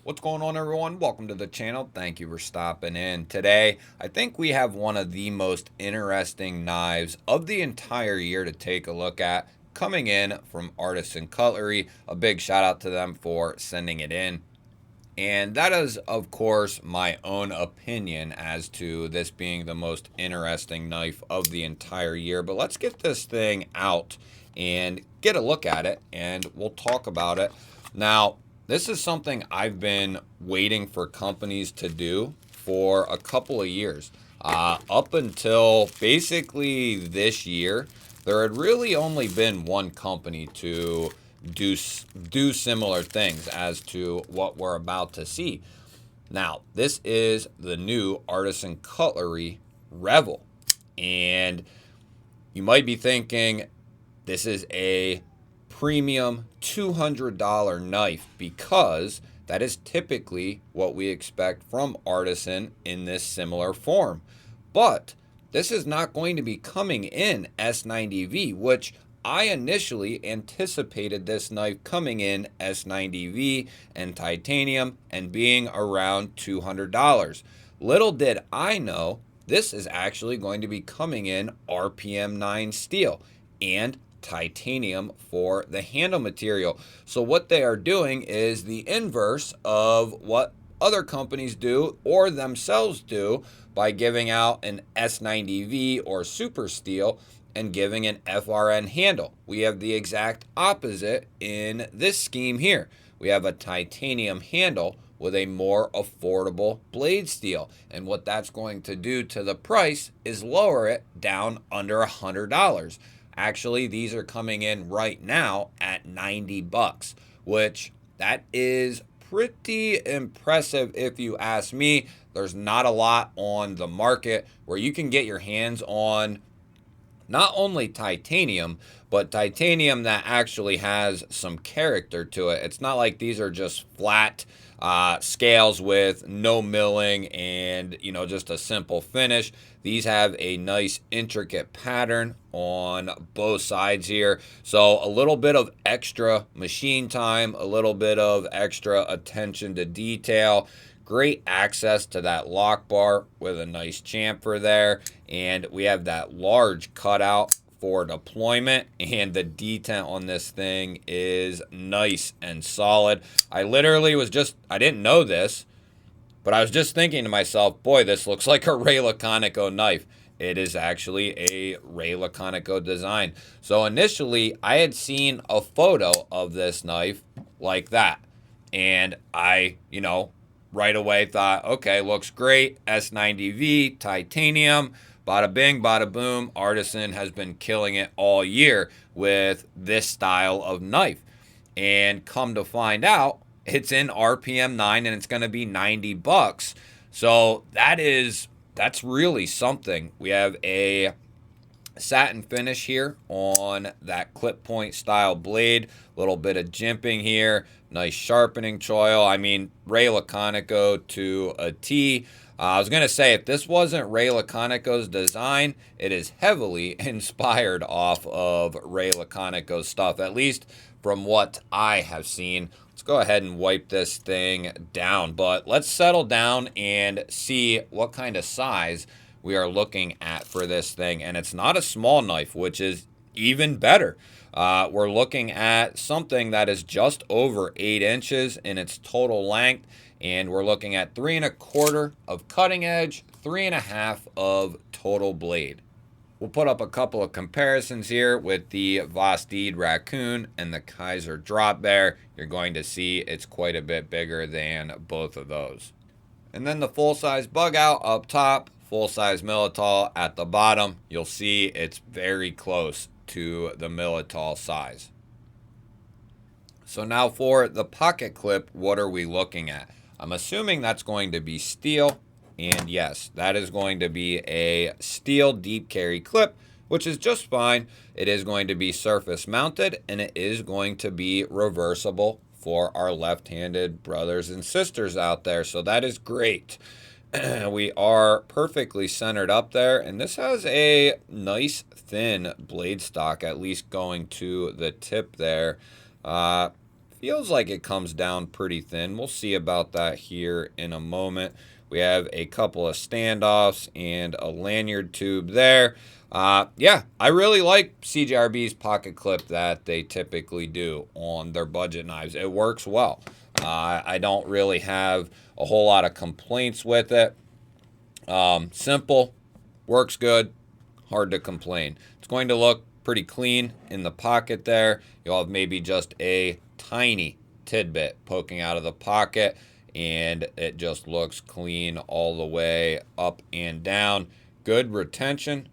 What's going on, everyone? Welcome to the channel. Thank you for stopping in. Today, I think we have one of the most interesting knives of the entire year to take a look at, coming in from Artisan Cutlery. A big shout out to them for sending it in. And that is, of course, my own opinion as to this being the most interesting knife of the entire year. But let's get this thing out and get a look at it, and we'll talk about it. Now, this is something I've been waiting for companies to do for a couple of years. Up until basically this year, there had really only been one company to do similar things as to what we're about to see. Now, this is the new Artisan Cutlery Revel. And you might be thinking, this is a premium $200 knife, because that is typically what we expect from Artisan in this similar form. But this is not going to be coming in S90V, which I initially anticipated this knife coming in S90V and titanium and being around $200. Little did I know this is actually going to be coming in RPM 9 steel and titanium for the handle material. So what they are doing is the inverse of what other companies do or themselves do by giving out an S90V or super steel and giving an FRN handle. We have the exact opposite in this scheme here. We have a titanium handle with a more affordable blade steel. And what that's going to do to the price is lower it down under $100. Actually, these are coming in right now at 90 bucks, which that is pretty impressive if you ask me. There's not a lot on the market where you can get your hands on not only titanium, but titanium that actually has some character to it. It's not like these are just flat scales with no milling and, just a simple finish. These have a nice intricate pattern on both sides here. So a little bit of extra machine time, a little bit of extra attention to detail. Great access to that lock bar with a nice chamfer there. And we have that large cutout for deployment, and the detent on this thing is nice and solid. I didn't know this, but I was just thinking to myself, boy, this looks like a Ray Laconico knife. It is actually a Ray Laconico design. So initially, I had seen a photo of this knife like that, and I, right away thought, okay, looks great, S90V, titanium, bada bing, bada boom. Artisan has been killing it all year with this style of knife. And come to find out, it's in RPM 9 and it's going to be 90 bucks. So that's really something. We have a satin finish here on that clip point style blade. A little bit of jimping here. Nice sharpening choil. I mean, Ray Laconico to a T. I was going to say, if this wasn't Ray Laconico's design, it is heavily inspired off of Ray Laconico's stuff, at least from what I have seen. Let's go ahead and wipe this thing down, but let's settle down and see what kind of size we are looking at for this thing. And it's not a small knife, which is even better. We're looking at something that is just over 8 inches in its total length. And we're looking at 3 1/4 of cutting edge, 3 1/2 of total blade. We'll put up a couple of comparisons here with the Vostede Raccoon and the Kaiser Drop Bear. You're going to see it's quite a bit bigger than both of those. And then the full-size bug out up top, full-size Militol at the bottom. You'll see it's very close to the Militol size. So now for the pocket clip, what are we looking at? I'm assuming that's going to be steel, and yes, that is going to be a steel deep carry clip, which is just fine. It is going to be surface mounted, and it is going to be reversible for our left-handed brothers and sisters out there, so that is great. We are perfectly centered up there, and this has a nice thin blade stock, at least going to the tip there. feels like it comes down pretty thin. We'll see about that here in a moment. We have a couple of standoffs and a lanyard tube there. Yeah, I really like CJRB's pocket clip that they typically do on their budget knives. It works well. I don't really have a whole lot of complaints with it. Simple, works good, hard to complain. It's going to look pretty clean in the pocket there. You'll have maybe just a tiny tidbit poking out of the pocket, and it just looks clean all the way up and down. Good retention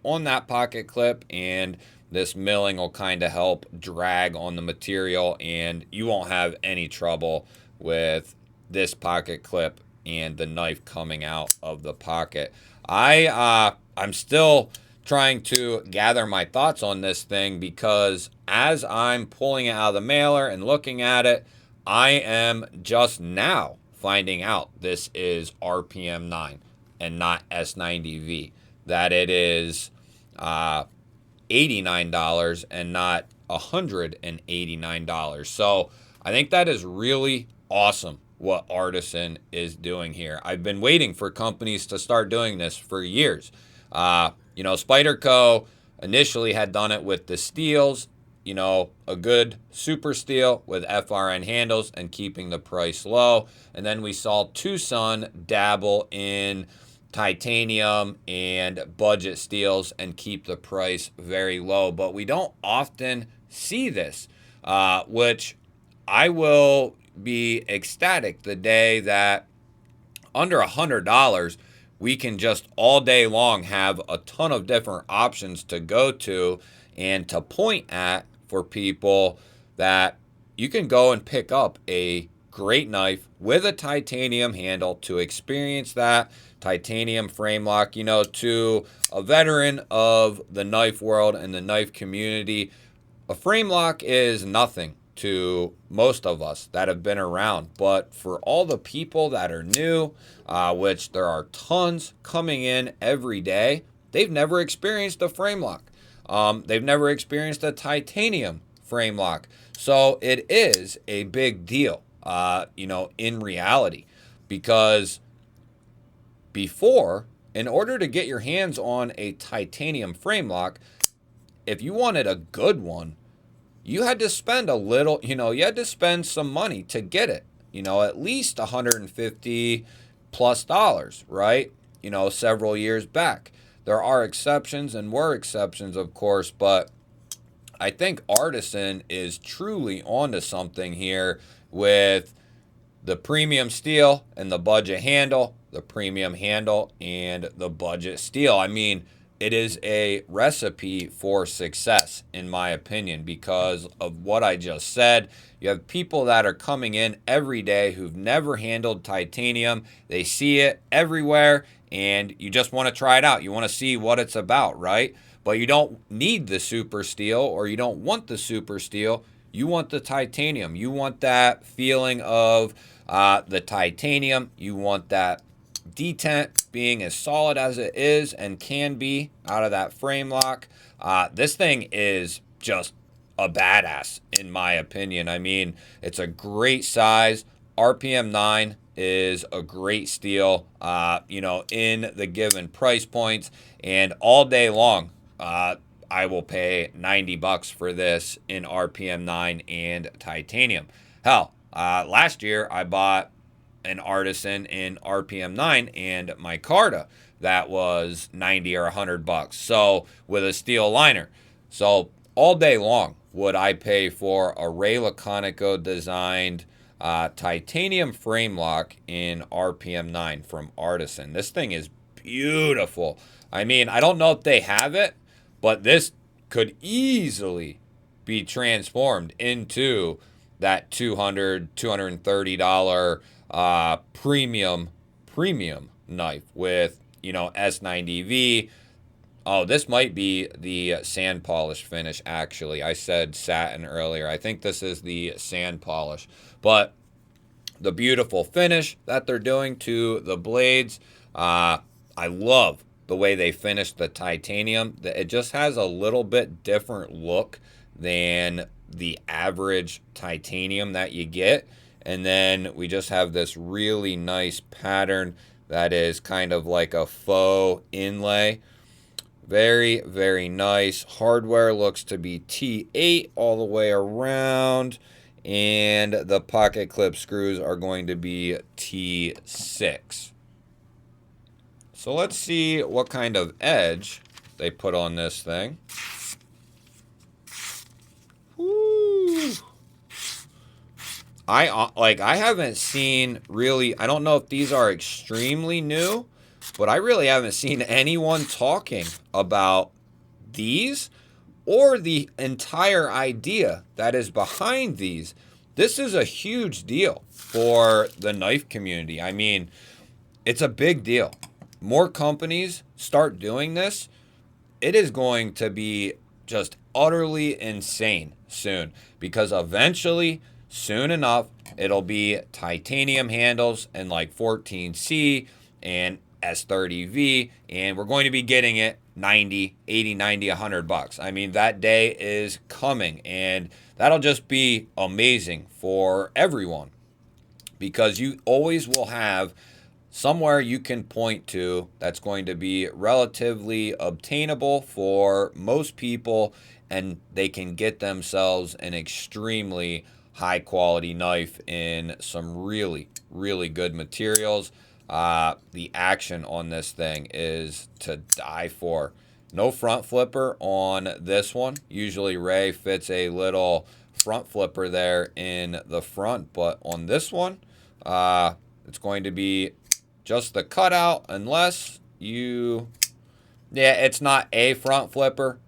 on that pocket clip, and this milling will kind of help drag on the material, and you won't have any trouble with this pocket clip and the knife coming out of the pocket. I'm still trying to gather my thoughts on this thing, because as I'm pulling it out of the mailer and looking at it, I am just now finding out this is RPM 9 and not S90V, that it is $89 and not $189. So I think that is really awesome what Artisan is doing here. I've been waiting for companies to start doing this for years. Spyderco initially had done it with the steels, a good super steel with FRN handles and keeping the price low. And then we saw Tucson dabble in titanium and budget steels and keep the price very low. But we don't often see this, which I will be ecstatic the day that under $100 we can just all day long have a ton of different options to go to and to point at for people, that you can go and pick up a great knife with a titanium handle to experience that titanium frame lock. To a veteran of the knife world and the knife community, a frame lock is nothing to most of us that have been around. But for all the people that are new, which there are tons coming in every day, they've never experienced a frame lock. They've never experienced a titanium frame lock. So it is a big deal, in reality, because before, in order to get your hands on a titanium frame lock, if you wanted a good one, you had to spend a little, you had to spend some money to get it, at least $150 plus dollars, right? Several years back. There are exceptions, and were exceptions, of course, but I think Artisan is truly onto something here with the premium steel and the budget handle, the premium handle and the budget steel. I mean, it is a recipe for success, in my opinion, because of what I just said. You have people that are coming in every day who've never handled titanium. They see it everywhere, and you just want to try it out. You want to see what it's about, right? But you don't need the super steel, or you don't want the super steel. You want the titanium. You want that feeling of the titanium. You want that detent being as solid as it is and can be out of that frame lock. This thing is just a badass, in my opinion. I mean, it's a great size. RPM 9 is a great steel, in the given price points. And all day long, I will pay $90 for this in RPM 9 and titanium. Hell, last year I bought an Artisan in RPM 9 and micarta that was $90 or $100. So with a steel liner. So all day long would I pay for a Ray Laconico designed titanium frame lock in RPM 9 from Artisan. This thing is beautiful. I mean, I don't know if they have it, but this could easily be transformed into that $200, $230 premium knife with, S90V. Oh, this might be the sand polish finish, actually. I said satin earlier. I think this is the sand polish. But the beautiful finish that they're doing to the blades, I love the way they finished the titanium. It just has a little bit different look than the average titanium that you get. And then we just have this really nice pattern that is kind of like a faux inlay. Very, very nice. Hardware looks to be T8 all the way around. And the pocket clip screws are going to be T6. So let's see what kind of edge they put on this thing. Woo. I haven't seen really, I don't know if these are extremely new, but I really haven't seen anyone talking about these or the entire idea that is behind these. This is a huge deal for the knife community. I mean, it's a big deal. More companies start doing this, it is going to be just utterly insane soon, because eventually, soon enough, it'll be titanium handles and like 14C and S30V, and we're going to be getting it 90, 80, 90, 100 bucks. I mean, that day is coming, and that'll just be amazing for everyone, because you always will have somewhere you can point to that's going to be relatively obtainable for most people, and they can get themselves an extremely high quality knife in some really, really good materials. The action on this thing is to die for. No front flipper on this one. Usually Ray fits a little front flipper there in the front, but on this one, it's going to be just the cutout, unless you, yeah, it's not a front flipper,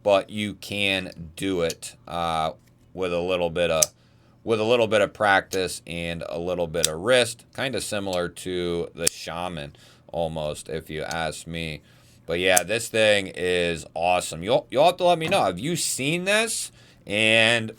but you can do it with a little bit of practice and a little bit of wrist, kind of similar to the Shaman almost, if you ask me. But yeah, this thing is awesome. You'll have to let me know, have you seen this, and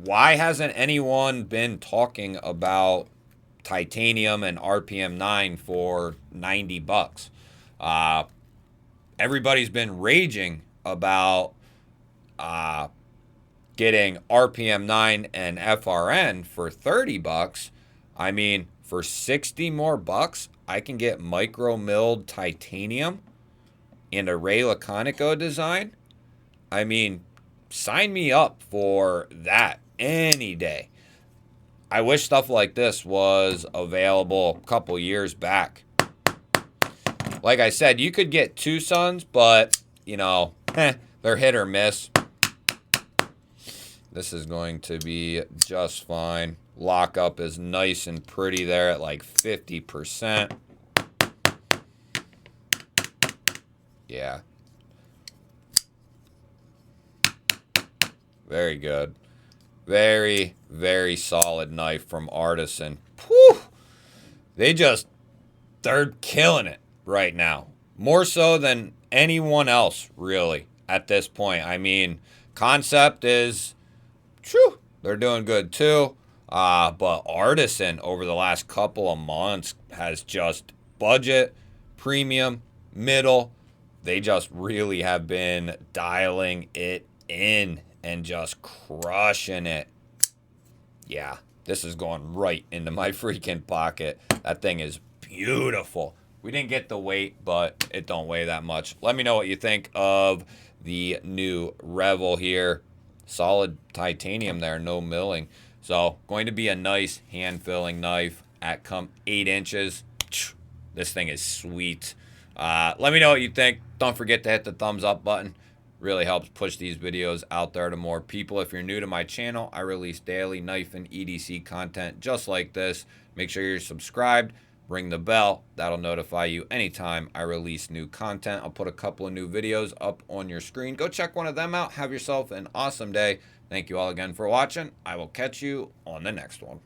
why hasn't anyone been talking about titanium and RPM 9 for 90 bucks? Everybody's been raging about getting RPM 9 and FRN for 30 bucks. I mean, for 60 more bucks, I can get micro milled titanium and a Ray Laconico design. I mean, sign me up for that any day. I wish stuff like this was available a couple years back. Like I said, you could get Tucson's, but, you know, they're hit or miss. This is going to be just fine. Lockup is nice and pretty there at like 50%. Yeah. Very good. Very, very solid knife from Artisan. Whew. They're killing it right now. More so than anyone else, really, at this point. I mean, Concept is, they're doing good too. But Artisan over the last couple of months has just budget, premium, middle. They just really have been dialing it in and just crushing it. Yeah, this is going right into my freaking pocket. That thing is beautiful. We didn't get the weight, but it don't weigh that much. Let me know what you think of the new Revel here. Solid titanium there, no milling. So going to be a nice hand filling knife at 8 inches. This thing is sweet. Let me know what you think. Don't forget to hit the thumbs up button. Really helps push these videos out there to more people. If you're new to my channel, I release daily knife and EDC content just like this. Make sure you're subscribed. Ring the bell. That'll notify you anytime I release new content. I'll put a couple of new videos up on your screen. Go check one of them out. Have yourself an awesome day. Thank you all again for watching. I will catch you on the next one.